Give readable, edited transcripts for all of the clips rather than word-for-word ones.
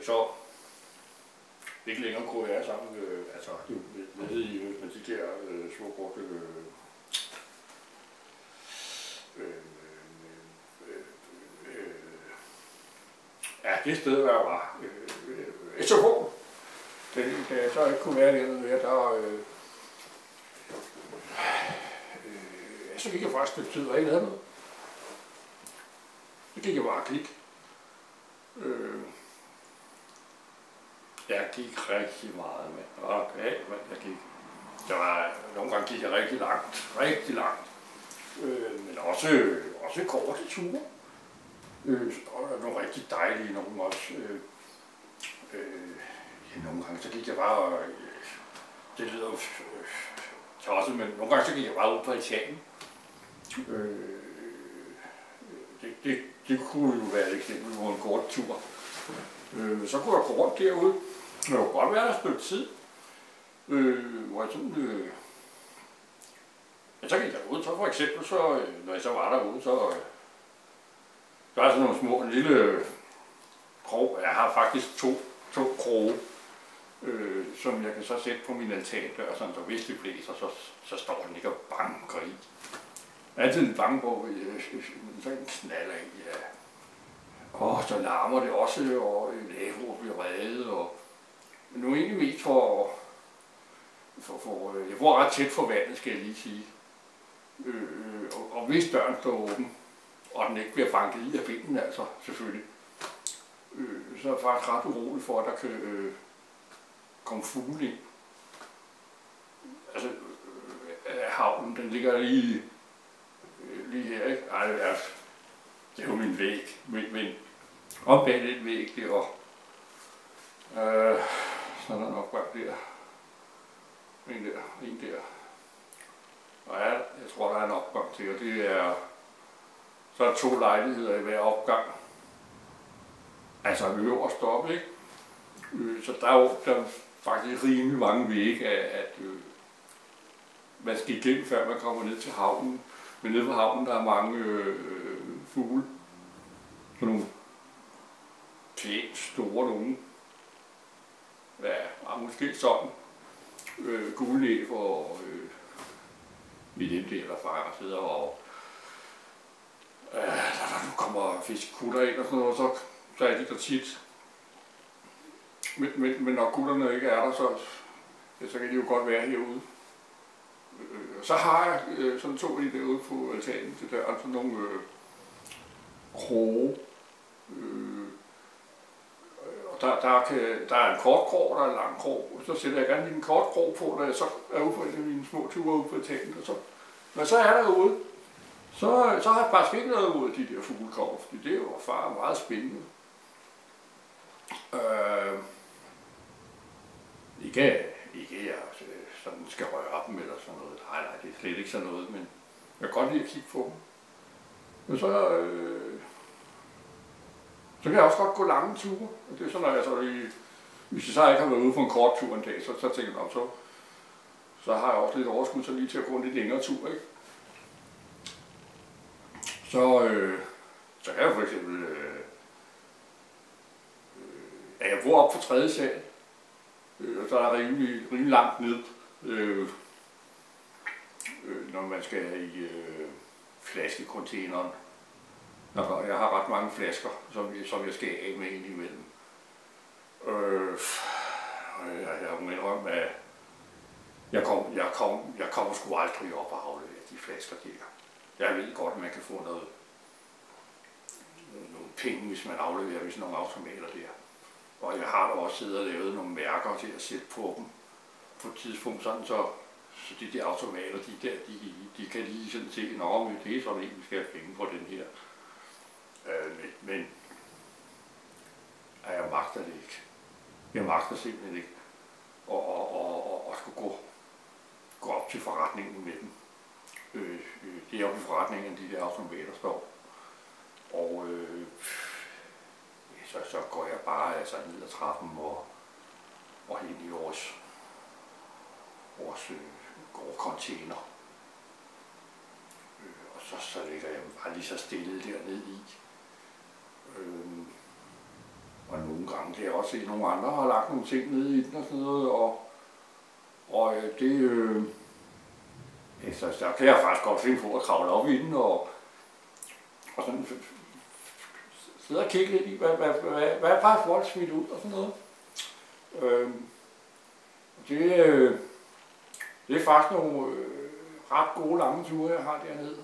så ikke længere KR sammen, altså nede i med de der små brugte ja, det sted, hvor jeg var. SFO. Da jeg så ikke kunne være dernede mere, så gik jeg faktisk et stykke tid og ikke havde noget. Så gik jeg bare og klik. Jeg gik rigtig meget med. Okay, men jeg gik. Nogle gange gik jeg rigtig langt. Men også korte ture. Og nogle rigtig dejlige, nogle også. Nogle gange så gik jeg bare, det lyder tosset, men nogle gange så gik jeg bare ud på Italien. Det kunne jo være et eksempel på en kort tur. Så kunne jeg gå rundt derude. Det kunne godt være et stykke tid, hvor jeg sådan, så gik jeg ud, så for eksempel, så, når jeg så var derude, så der er sådan nogle små, en lille krog. Jeg har faktisk to kroge, som jeg kan så sætte på min altandør, sådan, så hvis det blæser, så står den ikke og banker i. Jeg er altid lidt bange på, så en knald af, ja. Og så larmer det også, og naboer bliver reddet, og men nu egentlig mest for jeg bor ret tæt for vandet, skal jeg lige sige. Og hvis døren står åben, og den ikke bliver banket i af vinden, altså selvfølgelig, så er jeg faktisk ret urolig for, at der kan komme fugle ind. Altså, havnen, den ligger lige her, ikke? Ej, det er jo min væg, men op bag den væg der, og så er der nok bare der. En der. Og ja, jeg tror, der er en opgang til, og det er, så er 2 lejligheder i hver opgang. Altså øverst op, ikke? Så der er faktisk rimelig mange vægge af, at man skal igennem, før man kommer ned til havnen. Men nede på havnen, der er mange fugle. Sådan nogle pænt store nogen. Ja, måske sådan. Guldnæb og mit indel eller far sidder og der nu kommer fiskekutter ind og sådan noget, så er de der tit. Men når kutterne ikke er der, så kan de jo godt være herude. Så har jeg sådan 2 lige derude på altanen til døren, sådan nogle kroge. Og der er en kort krog, og der er en lang krog. Så sætter jeg gerne lige en kort krog på, når jeg så er ude på mine små ture ude på altanen. Og når så er derude, så har jeg faktisk ikke noget ud af de der fuglekår, fordi det er jo meget spændende. Ikke jeg sådan skal røre dem eller sådan noget. Nej, det er slet ikke sådan noget, men jeg kan godt lide at kigge på dem. Men så kan jeg også godt gå lange ture. Og det er sådan, at hvis jeg så ikke har været ude på en kort tur en dag, så tænker jeg, så har jeg også lidt overskud så lige til at gå en lidt længere tur, ikke? Så kan jeg for eksempel, jeg bor op på 3. sal, og så er der rimelig langt ned, når man skal i flaskecontaineren. Jeg har ret mange flasker, som jeg skal af med indimellem. Jeg må indrømme, at jeg kommer sgu aldrig op og aflevere de flasker der. Jeg ved godt, at man kan få nogle penge, hvis man afleverer ved sådan nogle automater der. Og jeg har da også siddet og lavet nogle mærker til at sætte på dem på et tidspunkt, sådan så de der automater, de kan lige sådan se, nå, det er sådan en, vi skal have penge på den her. Men jeg magter det ikke. Jeg magter simpelthen ikke at skulle gå op til forretningen med dem. Det er oppe i forretningen, de der automater står. Og så går jeg bare altså ned ad trappen og hen i vores gårdcontainer. Og så ligger jeg bare lige så stille dernede i. Og nogle gange kan jeg også se, at nogle andre har lagt nogle ting nede i den og sådan noget, og det, så kan jeg faktisk godt finde på at kravle op i den, og sådan sidde og kigge lidt i, hvad er faktisk folk smidt ud og sådan noget. Det er faktisk nogle ret gode lange ture, jeg har dernede.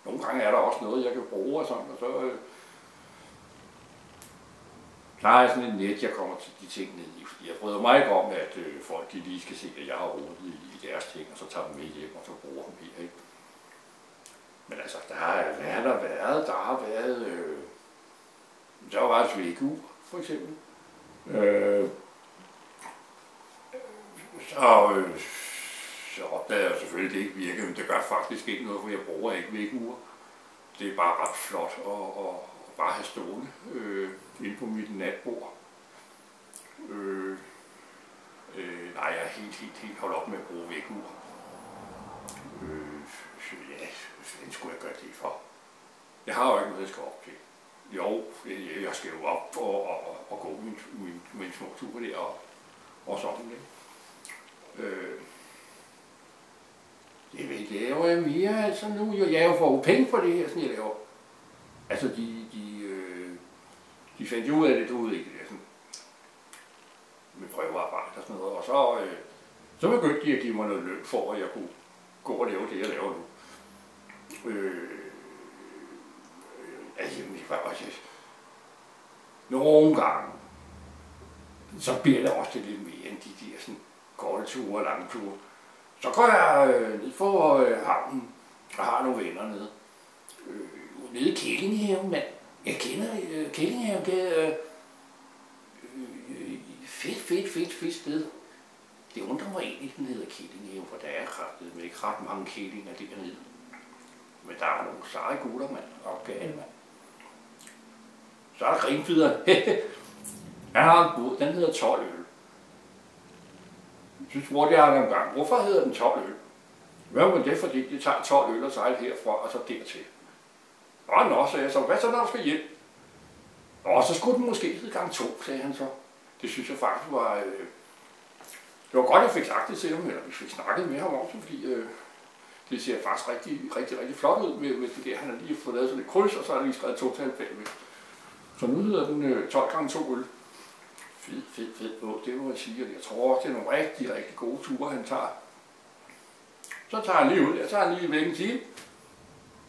Nogle gange er der også noget, jeg kan bruge og sådan, og så der er sådan et net, jeg kommer til de ting ned i, fordi jeg bryder mig ikke om, at folk de lige skal se, at jeg har rodet i deres ting, og så tager dem med hjem, og så bruger dem her, ikke? Men altså, der har været, der var et vækkeur, for eksempel. Så opdagede jeg selvfølgelig, at det ikke virker, men det gør faktisk ikke noget, for jeg bruger ikke vækkeur. Det er bare ret flot at bare have stående inde på mit natbord. Nej, jeg er helt holdt op med at bruge vækkeur. Ja, hvordan skulle jeg gøre det for? Jeg har jo ikke noget, jeg skal op til. Jo, jeg skal jo op og gå min små ture der og sådan det. Det laver jeg mere altså nu. Jeg er jo for penge for det her, sådan jeg laver. Altså de fandt jo ud af det derude, ikke det sådan med prøvearbejde og sådan noget, og så begyndte de at give mig noget løn for, at jeg kunne gå og lave det, jeg laver nu. Altså, nogle gange, så bliver det også lidt mere end de der sådan korte ture og lange ture. Så går jeg ned på havnen og har nogle venner nede. Nede i Kællinghaven, mand. Jeg kender Kællinghaven, det er fedt sted. Det undrer mig egentlig, den hedder Kællinghaven, for der er kraftigt ikke ret mange kællinger dernede. Men der er nogle seje gutter, mand, og gale, mand. Så er der Grimfideren. Han har en båd, den hedder 12 øl. Så spurgte jeg ham en gang, hvorfor hedder den 12 øl? Hvad var det, fordi de tager 12 øl og sejler herfra og så dertil? Nå, sagde jeg så. Hvad så, når du skal hjem? Og så skulle den måske hedde gang 2, sagde han så. Det synes jeg faktisk var... Det var godt, jeg fik sagt det til ham, eller vi fik snakket med ham også, fordi det ser faktisk rigtig flot ud med det der. Han har lige fået lavet sådan et kryds, og så har han lige skrevet total bagved. Så nu hedder den 12 gange 2 øl. Fed båd, det må jeg sige. Jeg tror også, det er nogle rigtig gode ture, han tager. Så tager han lige ud, jeg tager han lige væk en time.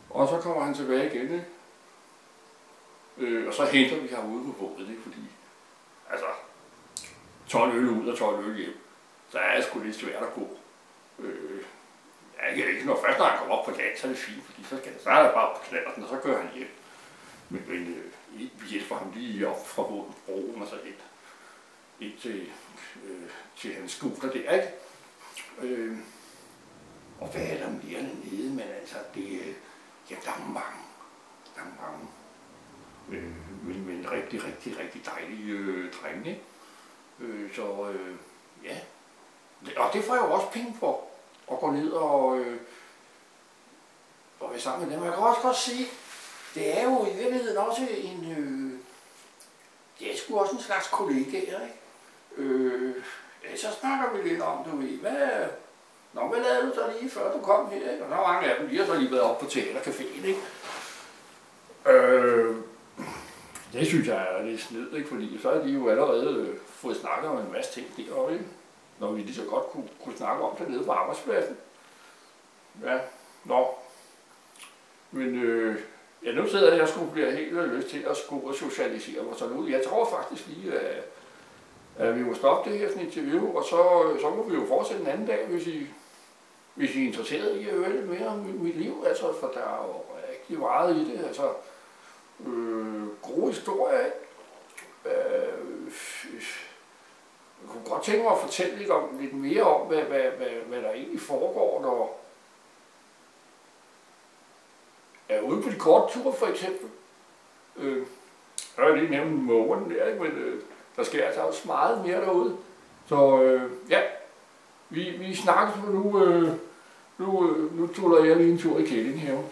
Og så kommer han tilbage igen, ikke? Og så henter vi ham ude på båden, ikke? Fordi, altså, 12 øl ud og 12 øl hjem, så er det sgu lidt svært at gå. Ikke når først når han kommer op på land, så er det fint, fordi så er der bare på knallerten, og så kører han hjem. Men vi hjælper ham lige op fra båden, broen og så ind til hans scooter der, ikke? Og hvad er der mere dernede, men altså, ja, der er mange. Men rigtig dejlige drenge, ikke? Ja. Og det får jeg jo også penge for, at gå ned og være sammen med dem. Jeg kan også godt sige, det er jo i virkeligheden også det er sgu også en slags kollegaer, ikke? Så snakker vi lidt om, du ved, hvad lavede du så lige før du kom her, ikke? Og der er mange af dem, de har så lige været oppe på teatercaféen, ikke? Det synes jeg er lidt snedt, ikke? Fordi så har de jo allerede fået snakket om en masse ting deroppe, ikke? Når vi lige så godt kunne snakke om det nede på arbejdspladsen. Ja, Men nu sidder jeg og bliver helt lyst til at skulle socialisere mig. Så nu, jeg tror faktisk lige, at vi må stoppe det her sådan interview, og så må vi jo fortsætte en anden dag, hvis I er interesseret i at høre lidt mere om mit liv. Altså, for der er jo rigtig meget i det. Altså, gode historier. Jeg kunne godt tænke mig at fortælle lidt mere om, hvad der egentlig foregår, når jeg er ude på de korte ture, for eksempel. Jeg har lige nævnt mågen der, ikke? Men der sker altså også meget mere derude. Så ja, vi snakkes nu tuller jeg lige en tur i Kællinghaven.